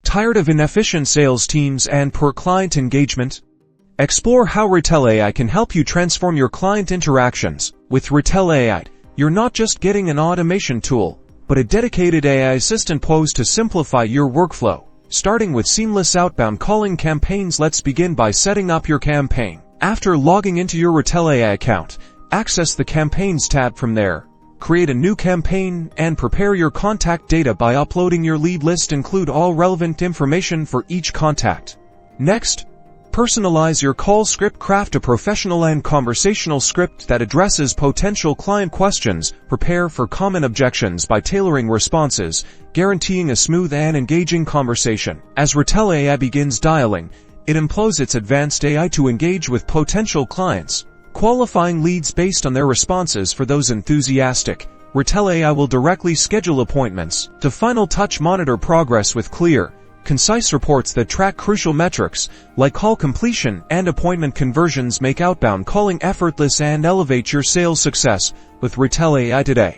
Tired of inefficient sales teams and poor client engagement? Explore how Retell AI can help you transform your client interactions. With Retell AI, you're not just getting an automation tool, but a dedicated AI assistant posed to simplify your workflow. Starting with seamless outbound calling campaigns, let's begin by setting up your campaign. After logging into your Retell AI account, access the Campaigns tab from there. Create a new campaign and prepare your contact data by uploading your lead list. Include all relevant information for each contact. Next, personalize your call script. Craft a professional and conversational script that addresses potential client questions. Prepare for common objections by tailoring responses, guaranteeing a smooth and engaging conversation. As Retell AI begins dialing, it employs its advanced AI to engage with potential clients, qualifying leads based on their responses. For those enthusiastic, Retell AI will directly schedule appointments. To final touch, monitor progress with clear, concise reports that track crucial metrics like call completion and appointment conversions. Make outbound calling effortless and elevate your sales success with Retell AI today.